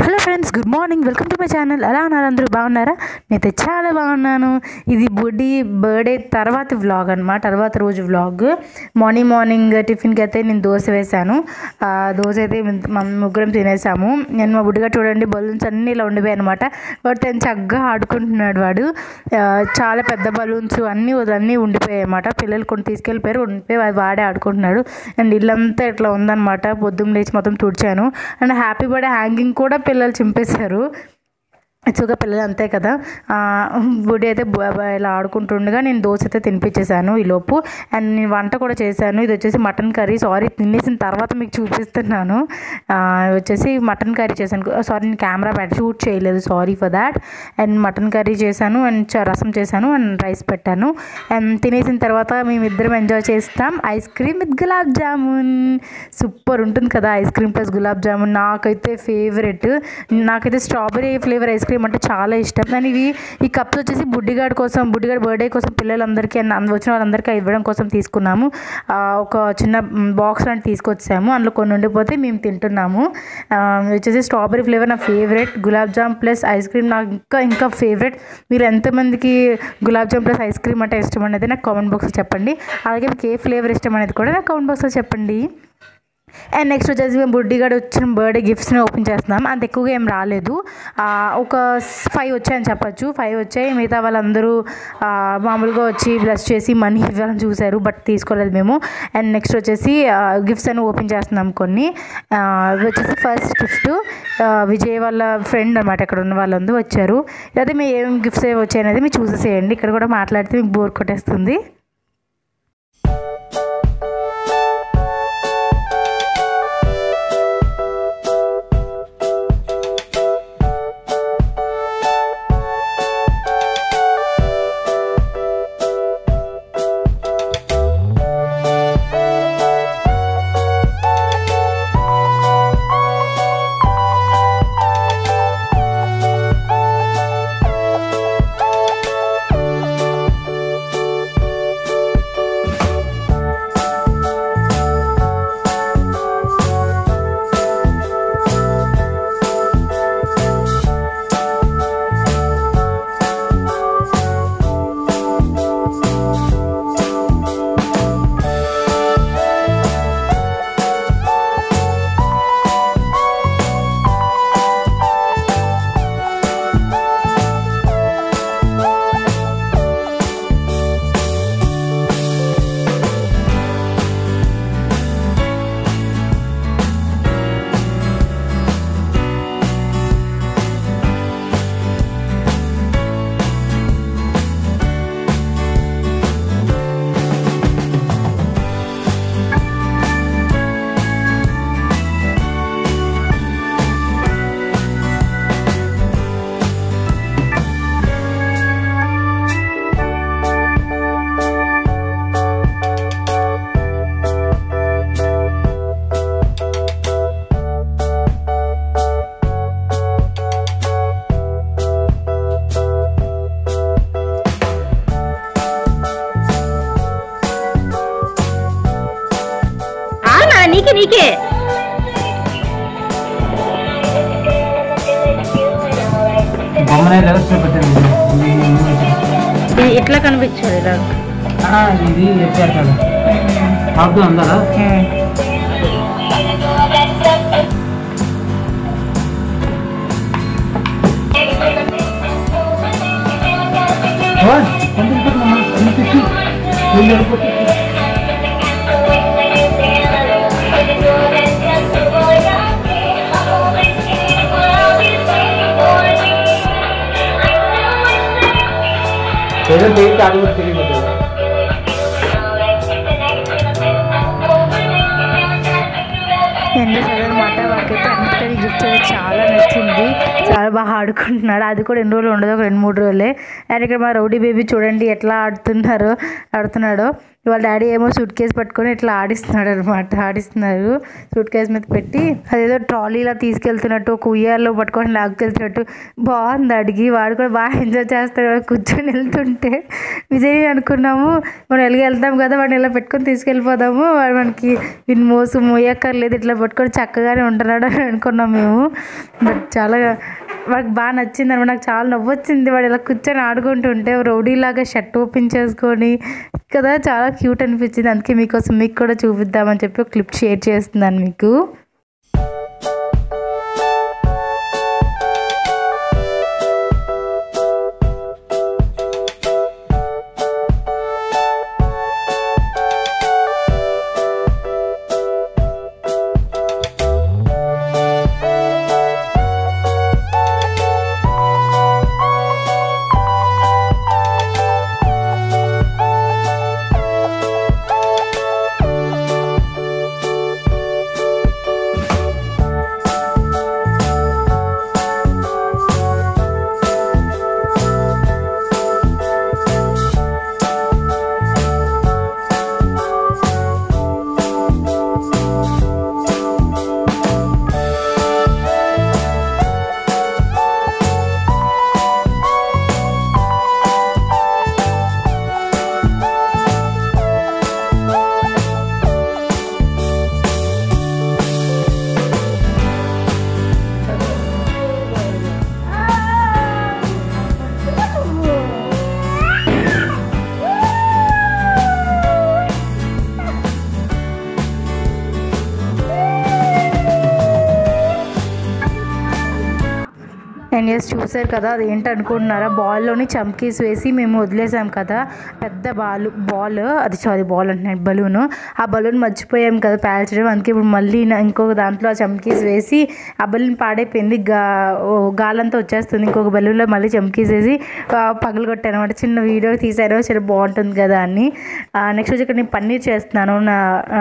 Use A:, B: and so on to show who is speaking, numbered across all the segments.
A: Hello friends, good morning. Welcome to my channel. ఎలా ఉన్నారు అందరూ? బాగున్నారా? నేనైతే చాలా బాగున్నాను. ఇది బుడ్డి బర్త్డే తర్వాత వ్లాగ్ అనమాట, తర్వాత రోజు వ్లాగ్. మార్నింగ్ టిఫిన్కి అయితే నేను దోశ వేశాను. దోశ అయితే ముగ్గురం తినేసాము. నేను మా బుడ్డిగా చూడండి, బలూన్స్ అన్నీ ఇలా ఉండిపోయాయి అనమాట. వాడు తను చక్కగా ఆడుకుంటున్నాడు. వాడు చాలా పెద్ద బలూన్స్ అన్నీ ఉండిపోయాయి అన్నమాట. పిల్లలు కొన్ని తీసుకెళ్ళిపోయారు, ఉండిపోయి వాడే ఆడుకుంటున్నాడు. అండ్ ఇల్లంతా ఇట్లా ఉందన్నమాట. పొద్దున్న లేచి మొత్తం తుడిచాను. అండ్ హ్యాపీ బర్త్డే హ్యాంగింగ్ కూడా పిల్లలు చింపేశారు. ఇచ్చుగా పిల్లలు అంతే కదా. బుడ్డి అయితే ఇలా ఆడుకుంటుండగా నేను దోశ అయితే తినిపించేశాను ఈలోపు. అండ్ నేను వంట కూడా చేశాను. ఇది వచ్చేసి మటన్ కర్రీ. సారీ, తినేసిన తర్వాత మీకు చూపిస్తున్నాను. వచ్చేసి మటన్ కర్రీ చేశాను. సారీ, నేను కెమెరా షూట్ చేయలేదు, sorry for that. And mutton curry చేశాను, అండ్ రసం చేశాను, అండ్ రైస్ పెట్టాను. అండ్ తినేసిన తర్వాత మేమిద్దరం ఎంజాయ్ చేస్తాం. Ice cream with gulab jamun. Super ఉంటుంది కదా ice cream plus gulab jamun. నాకైతే ఫేవరెట్. నాకైతే స్ట్రాబెరీ ఫ్లేవర్ ఐస్ క్రీమ్ అంటే చాలా ఇష్టం. కానీ ఈ కప్స్ వచ్చేసి బుడ్డిగాడి బర్త్డే కోసం పిల్లలందరికీ వచ్చిన వాళ్ళందరికీ ఇవ్వడం కోసం తీసుకున్నాము. ఒక చిన్న బాక్స్ లాంటి తీసుకొచ్చాము. అందులో కొన్ని ఉండిపోతే మేము తింటున్నాము. వచ్చేసి స్ట్రాబెరీ ఫ్లేవర్ నా favourite. Gulab jam plus ice cream నాకు ఇంకా ఫేవరెట్. మీరు ఎంతమందికి gulab jam plus ice cream అంటే ఇష్టం అనేది నాకు కామెంట్ బాక్స్లో చెప్పండి. అలాగే మీకు ఏ ఫ్లేవర్ ఇష్టం అనేది కూడా నాకు కామెంట్ బాక్స్లో చెప్పండి. అండ్ నెక్స్ట్ వచ్చేసి మేము బుడ్డిగాడు వచ్చిన బర్త్డే గిఫ్ట్స్ని ఓపెన్ చేస్తున్నాం. అంత ఎక్కువగా ఏం రాలేదు, ఒక 5 వచ్చాయని చెప్పచ్చు. 5 వచ్చాయి. మిగతా వాళ్ళందరూ మామూలుగా వచ్చి బ్లెస్ చేసి మనీ ఇవ్వాలని చూశారు, బట్ తీసుకోలేదు మేము. అండ్ నెక్స్ట్ వచ్చేసి గిఫ్ట్స్ అని ఓపెన్ చేస్తున్నాం కొన్ని. వచ్చేసి ఫస్ట్ గిఫ్ట్ విజయ్ వాళ్ళ ఫ్రెండ్ అనమాట, అక్కడ ఉన్న వాళ్ళందరూ వచ్చారు. అయితే మేము ఏం గిఫ్ట్స్ వచ్చాయి అనేది మీరు చూసేసేయండి. ఇక్కడ కూడా మాట్లాడితే మీకు బోర్ కొట్టేస్తుంది. నీకే ఎట్లా కనిపించాడు ఇలా
B: ఇది చెప్పారు కదా అర్థం అందరా. ఏదో డేట్ ఆడవచ్చు తెలియదు.
A: అనమాట. వాడికైతే అన్నిటికీ గిఫ్ట్ చాలా నచ్చింది, చాలా బాగా ఆడుకుంటున్నాడు. అది కూడా ఎన్ని రోజులు ఉండదు, ఒక 2-3 రోజులే. అండ్ ఇక్కడ మా రౌడీ బేబీ చూడండి ఎట్లా ఆడుతున్నాడో. వాళ్ళ డాడీ ఏమో సూట్ కేసు పట్టుకొని ఇట్లా ఆడిస్తున్నారు సూట్ కేసు మీద పెట్టి అదేదో ట్రాలీలా తీసుకెళ్తున్నట్టు ఒక ఉయ్యాల్లో పట్టుకొని లాగుకెళ్తున్నట్టు బాగుంది. అడిగి వాడు కూడా బాగా ఎంజాయ్ చేస్తాడు కూర్చొని వెళ్తుంటే. విజయ్ అనుకున్నాము మనం వెళ్తాం కదా వాడిని ఇలా పెట్టుకొని తీసుకెళ్ళిపోదాము, వాడు మనకి మోయక్కర్లేదు ఇట్లా పట్టుకొని చక్కగానే ఉంటున్నాడు అని అనుకున్నాం మేము. బట్ చాలా వాడికి బాగా నచ్చింది అనమాట. నాకు చాలా నవ్వొచ్చింది వాడు ఇలా కూర్చొని ఆడుకుంటుంటే రౌడీలాగా షర్ట్ ఓపెన్ చేసుకొని కదా, చాలా క్యూట్ అనిపించింది. అందుకే మీకోసం మీకు కూడా చూపిద్దామని చెప్పి ఒక క్లిప్ షేర్ చేస్తున్నాను మీకు. అండ్ ఎస్ చూసారు కదా, అది ఏంటి అనుకుంటున్నారా, బాల్లోని చమ్కీస్ వేసి మేము వదిలేసాం కదా పెద్ద బాల్ అంటున్నాను బలూను. ఆ బలూన్ మర్చిపోయాం కదా పేల్చడం, అందుకే ఇప్పుడు మళ్ళీ ఇంకొక దాంట్లో ఆ చమ్కీస్ వేసి ఆ బలూన్ పాడైపోయింది, గాలంతా వచ్చేస్తుంది. ఇంకొక బలూన్లో మళ్ళీ చమ్కీస్ వేసి పగలు కొట్టాను అనమాట. చిన్న వీడియో తీసాను, చాలా బాగుంటుంది కదా అని. నెక్స్ట్ వచ్చి ఇక్కడ నేను పన్నీర్ చేస్తున్నాను.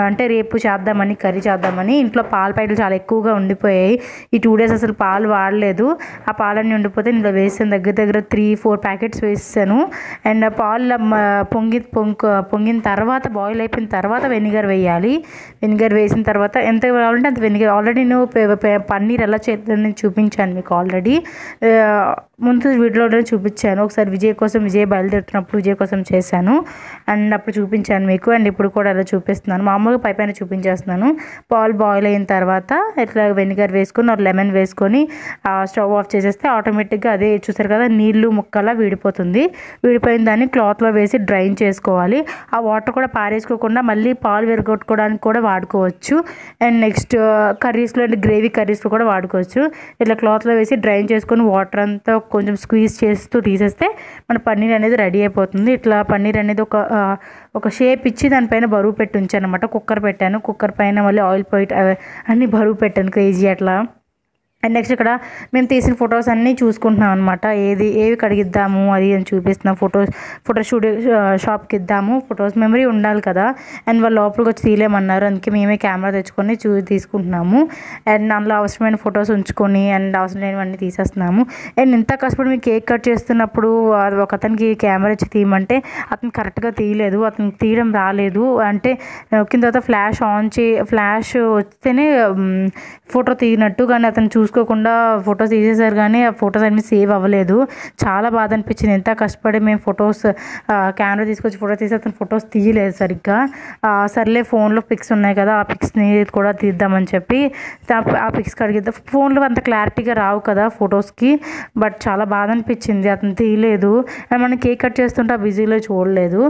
A: అంటే రేపు చేద్దామని, కర్రీ చేద్దామని. ఇంట్లో పాల ప్యాకెట్లు చాలా ఎక్కువగా ఉండిపోయాయి. ఈ 2 days అసలు పాలు వాడలేదు. ఆ పాలన్నీ ఉండిపోతే ఇందులో వేసాను, దగ్గర 3-4 ప్యాకెట్స్ వేసాను. అండ్ పాలు పొంగిన తర్వాత, బాయిల్ అయిపోయిన తర్వాత వెనిగర్ వేయాలి. వెనిగర్ వేసిన తర్వాత ఎంత కావాలంటే అంత వెనిగర్. ఆల్రెడీ నేను పన్నీర్ ఎలా చేద్దామని చూపించాను మీకు ఆల్రెడీ ముందు వీడియోలో చూపించాను. ఒకసారి విజయ్ బయలుదేరుతున్నప్పుడు విజయ్ కోసం చేశాను అండ్ అప్పుడు చూపించాను మీకు. అండ్ ఇప్పుడు కూడా అలా చూపిస్తున్నాను, మామూలుగా పైన చూపించేస్తున్నాను. పాలు బాయిల్ అయిన తర్వాత ఇట్లా వెనిగర్ వేసుకొని లెమన్ వేసుకొని స్టవ్ ఆఫ్ చేసేస్తే ఆటోమేటిక్గా అదే చూసారు కదా నీళ్ళు ముక్కలా విడిపోతుంది. విడిపోయిన దాన్ని క్లాత్లో వేసి డ్రైన్ చేసుకోవాలి. ఆ వాటర్ కూడా పారేసుకోకుండా మళ్ళీ పాలు విరగొట్టుకోవడానికి కూడా వాడుకోవచ్చు. అండ్ నెక్స్ట్ కర్రీస్లో అంటే గ్రేవీ కర్రీస్లో కూడా వాడుకోవచ్చు. ఇట్లా క్లాత్లో వేసి డ్రైన్ చేసుకొని వాటర్ అంతా కొంచెం స్క్వీజ్ చేస్తూ తీసేస్తే మన పన్నీర్ అనేది రెడీ అయిపోతుంది. ఇట్లా పన్నీర్ అనేది ఒక షేప్ ఇచ్చి దానిపైన బరువు పెట్టి ఉంచాను అనమాట. కుక్కర్ పెట్టాను, కుక్కర్ పైన మళ్ళీ ఆయిల్ పోయి అన్నీ బరువు పెట్టాను కేజీ అట్లా. అండ్ నెక్స్ట్ ఇక్కడ మేము తీసిన ఫొటోస్ అన్నీ చూసుకుంటున్నాం అనమాట. ఏవి కడిగిద్దాము అది అని చూపిస్తున్నాం. ఫోటో స్టూడియో షాప్కి ఇద్దాము, ఫొటోస్ మెమరీ ఉండాలి కదా. అండ్ వాళ్ళు లోపలికి వచ్చి తీయలేమన్నారు, అందుకే మేమే కెమెరా తెచ్చుకొని తీసుకుంటున్నాము. అండ్ అందులో అవసరమైన ఫొటోస్ ఉంచుకొని అండ్ అవసరం లేనివన్నీ తీసేస్తున్నాము. అండ్ ఇంత కష్టపడి మేము కేక్ కట్ చేస్తున్నప్పుడు ఒక అతనికి కెమెరా ఇచ్చి తీయమంటే అతను కరెక్ట్గా తీయలేదు, అతనికి తీయడం రాలేదు. అంటే నొక్కిన తర్వాత ఫ్లాష్ వస్తేనే ఫోటో తీయనట్టు, కానీ అతను చూసుకోకుండా ఫొటోస్ తీసేసారు కానీ ఆ ఫొటోస్ అన్నీ సేవ్ అవ్వలేదు. చాలా బాధ అనిపించింది. ఎంత కష్టపడి మేము కెమెరా తీసుకొచ్చి ఫోటో తీసి అతను ఫొటోస్ తీయలేదు సరిగ్గా. సర్లే ఫోన్లో పిక్స్ ఉన్నాయి కదా, ఆ పిక్స్ని కూడా తీద్దామని చెప్పి ఆ పిక్స్ కడిగిద్దాం. ఫోన్లో అంత క్లారిటీగా రావు కదా ఫొటోస్కి. బట్ చాలా బాధ అనిపించింది, అతను తీయలేదు. అండ్ మనం కేక్ కట్ చేస్తుంటే ఆ బిజీలో చూడలేదు.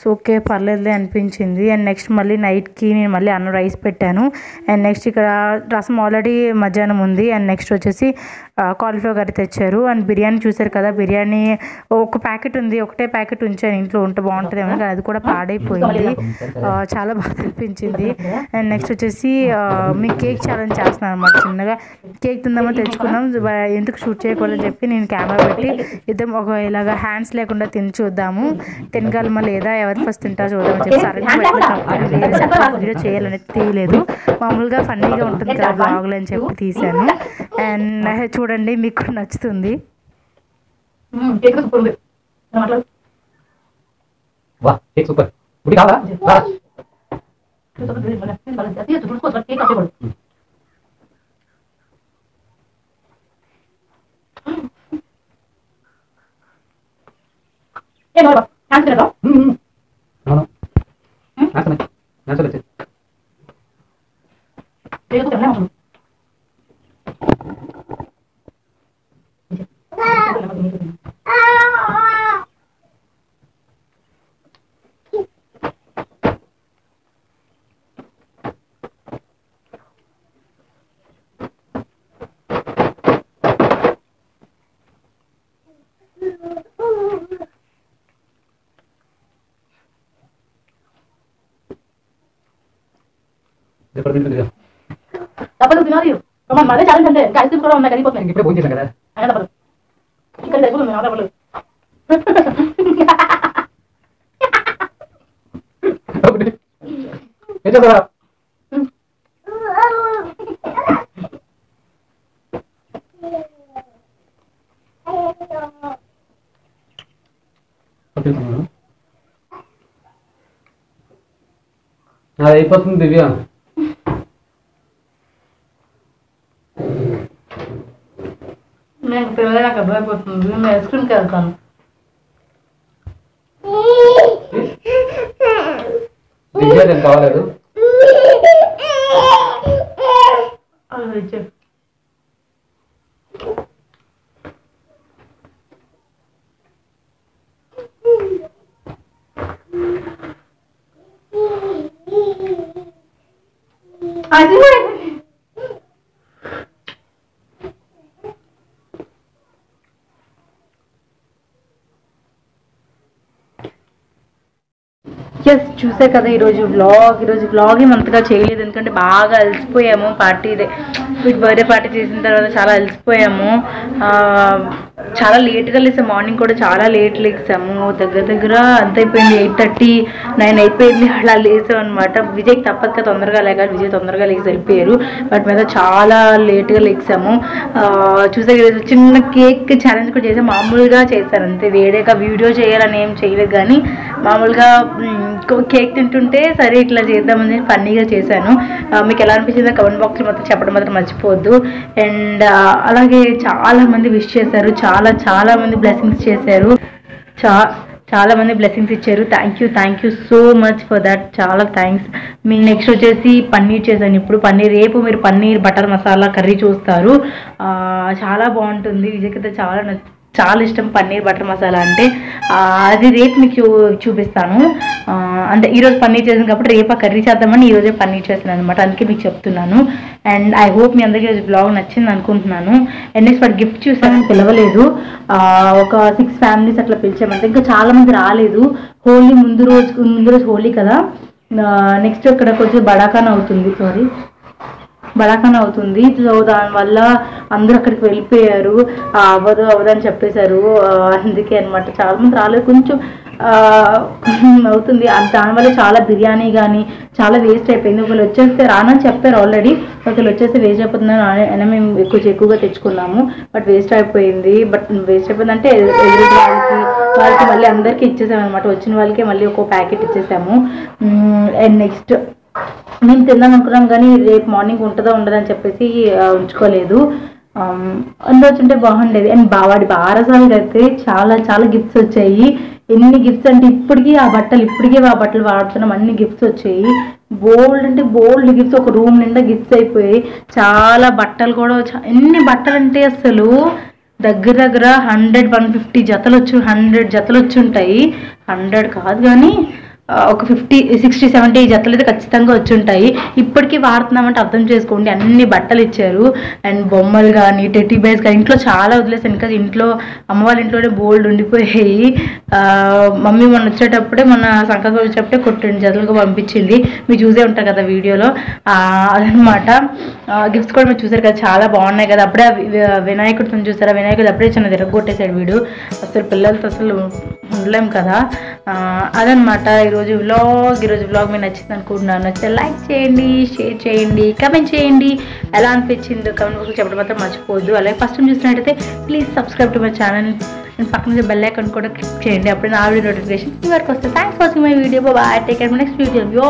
A: సో ఓకే పర్లేదులే అనిపించింది. అండ్ నెక్స్ట్ మళ్ళీ నైట్కి నేను మళ్ళీ అన్నం రైస్ పెట్టాను. అండ్ నెక్స్ట్ ఇక్కడ రసం ఆల్రెడీ మధ్యాహ్నం ఉంది. అండ్ నెక్స్ట్ వచ్చేసి కాలీఫ్లవర్ కర్రీ తెచ్చారు. అండ్ బిర్యానీ చూసారు కదా, బిర్యానీ ఒక ప్యాకెట్ ఉంది, ఒకటే ప్యాకెట్ ఉంచాను ఇంట్లో, ఉంటే బాగుంటుంది ఏమో, అది కూడా పాడైపోయింది. చాలా బాగా అనిపించింది. అండ్ నెక్స్ట్ వచ్చేసి మీ కేక్ ఛాలెంజ్ చేస్తున్నాను అనమాట. చిన్నగా కేక్ తిందామని తెచ్చుకున్నాం, ఎందుకు షూట్ చేయకూడదని చెప్పి నేను కెమెరా పెట్టి ఇద్దరం ఇలాగా హ్యాండ్స్ లేకుండా తిని చూద్దాము, తినగలమా లేదా, ఎవరు ఫస్ట్ తింటారో చూద్దామని చెప్పి సరైన వీడియో చేయాలని తీయలేదు, మామూలుగా ఫన్నీగా ఉంటుంది కదా బ్లాగులు అని చెప్పి తీశాను. అండ్ చూడండి మీకు నచ్చుతుంది.
B: సూపర్ ఇప్పుడు కావాలా
A: తప్పదు తినాలి మళ్ళీ ఛాలెంజ్ అంటే ఐస్ క్రీమ్ కూడా ఉన్నాయి కరిగిపోతున్నాయి
B: ఇప్పుడే ఫోన్ చేశాను కదా
A: అయినా తప్పదు ఇక్కడ సరిపోతుంది నా తప్పదు
B: ఏం చేస్తారా అది అయిపోతుంది దివ్య
A: నేను పిల్లలు నాకు అర్థమైపోతుంది నేను ఐస్ క్రీమ్కి వెళ్తాను
B: దివ్య నేను కావాలేదు
A: అది ఎస్ చూసే కదా ఈరోజు వ్లాగ్ ఏం అంతగా చేయలేదు ఎందుకంటే బాగా అలసిపోయాము బర్త్డే పార్టీ చేసిన తర్వాత చాలా అలసిపోయాము చాలా లేట్గా లేసాము మార్నింగ్ కూడా చాలా లేట్ లేసాము దగ్గర అంత అయిపోయింది 8:30 9 అయిపోయింది అలా లేసాం అనమాట విజయ్కి తప్పక తొందరగా లేకాలి విజయ్ తొందరగా లేచి వెళ్ళిపోయారు బట్ మీద చాలా లేట్గా లేసాము చూసే చిన్న కేక్ ఛాలెంజ్ కూడా చేసాము మామూలుగా చేశాను అంతే వేరేగా వీడియో చేయాలని ఏం చేయలేదు కానీ మామూలుగా కేక్ తింటుంటే సరే ఇట్లా చేద్దామని ఫన్నీగా చేశాను మీకు ఎలా అనిపించిందో కమెంట్ బాక్స్లో మొత్తం చెప్పడం మాత్రం మర్చిపోవద్దు అండ్ అలాగే చాలా మంది విష్ చేశారు చాలా మంది బ్లెస్సింగ్స్ చేశారు చాలా మంది బ్లెస్సింగ్స్ ఇచ్చారు thank you so much for that చాలా థ్యాంక్స్ మీ నెక్స్ట్ వచ్చేసి పన్నీర్ చేశాను ఇప్పుడు రేపు మీరు పన్నీర్ బటర్ మసాలా కర్రీ చూస్తారు చాలా బాగుంటుంది విజయ్కి చాలా ఇష్టం పన్నీర్ బటర్ మసాలా అంటే అది రేపు మీకు చూపిస్తాను అంటే ఈరోజు పన్నీర్ చేసాను కాబట్టి రేపు ఆ కర్రీ చేద్దామని ఈరోజే పన్నీర్ చేశాను అనమాట అందుకే మీకు చెప్తున్నాను అండ్ ఐ హోప్ మీ అందరికీ ఈరోజు బ్లాగ్ నచ్చింది అనుకుంటున్నాను అండ్ నెక్స్ట్ వాటి గిఫ్ట్ చూసామని పిలవలేదు ఒక 6 ఫ్యామిలీస్ అట్లా పిలిచామంటే ఇంకా చాలా మంది రాలేదు హోలీ ముందు రోజు హోలీ కదా నెక్స్ట్ ఇక్కడ కొంచెం బడాకాన్ అవుతుంది సో దానివల్ల అందరూ అక్కడికి వెళ్ళిపోయారు అవ్వదు అని చెప్పేశారు అందుకే అనమాట చాలా మంది రాలేదు కొంచెం అవుతుంది దానివల్ల చాలా బిర్యానీ కానీ చాలా వేస్ట్ అయిపోయింది ఒకళ్ళు వచ్చేస్తే రానని చెప్పారు ఆల్రెడీ ఒకళ్ళు వచ్చేస్తే వేస్ట్ అయిపోతుందని అయినా మేము ఎక్కువగా తెచ్చుకున్నాము బట్ వేస్ట్ అయిపోయింది అంటే వాళ్ళకి మళ్ళీ అందరికీ ఇచ్చేసాము అనమాట వచ్చిన వాళ్ళకి మళ్ళీ ఒక ప్యాకెట్ ఇచ్చేసాము అండ్ నెక్స్ట్ మేము తిందాం అనుకున్నాం కానీ రేపు మార్నింగ్ ఉంటుందా ఉండదని చెప్పేసి ఉంచుకోలేదు అందులో వచ్చుంటే బాగుండేది అండ్ వాడి బారసాలకి అయితే చాలా గిఫ్ట్స్ వచ్చాయి ఎన్ని గిఫ్ట్స్ అంటే ఇప్పటికీ ఆ బట్టలు వాడుతున్నాం అన్ని గిఫ్ట్స్ వచ్చాయి బోల్డ్ గిఫ్ట్స్ ఒక రూమ్ నిండా గిఫ్ట్స్ అయిపోయాయి చాలా బట్టలు కూడా ఎన్ని బట్టలు అంటే అసలు దగ్గర 100-150 జతలు వచ్చి ఉంటాయి 100 కాదు కానీ ఒక 50-60-70 జతలు అయితే ఖచ్చితంగా వచ్చి ఉంటాయి ఇప్పటికీ వాడుతున్నామంటే అర్థం చేసుకోండి అన్ని బట్టలు ఇచ్చారు అండ్ బొమ్మలు కానీ టెడ్డీ బేర్స్ కానీ ఇంట్లో చాలా వదిలేసాను ఇంకా ఇంట్లో అమ్మ వాళ్ళ ఇంట్లోనే బోల్డ్ ఉండిపోయాయి మమ్మీ మొన్న వచ్చేటప్పుడే సంక్రాంతి వచ్చేటప్పుడే 2 జతలుగా పంపించింది మీరు చూసే ఉంటారు కదా వీడియోలో అదనమాట గిఫ్ట్స్ కూడా మీరు చూసారు కదా చాలా బాగున్నాయి కదా అప్పుడే వినాయకుడితో చూసారా వినాయకుడు అప్పుడే చిన్న తిరగొట్టేశాడు వీడు అసలు పిల్లలతో అసలు ఉండలేం కదా అదనమాట ఈరోజు వ్లాగ్ మీకు నచ్చింది అనుకుంటున్నాను నచ్చితే లైక్ చేయండి షేర్ చేయండి కమెంట్ చేయండి ఎలా అనిపించిందో కమెంట్ బాక్స్లో చెప్పడం మాత్రం మర్చిపోవద్దు అలాగే ఫస్ట్ టైం చూసినట్టయితే please subscribe to my channel and పక్కన బెల్ ఐకాన్ కూడా క్లిక్ చేయండి. అప్పుడు నా వీడియో నోటిఫికేషన్ మీ వరకు వస్తుంది. Thanks for watching my video. Bye, take care. Next video.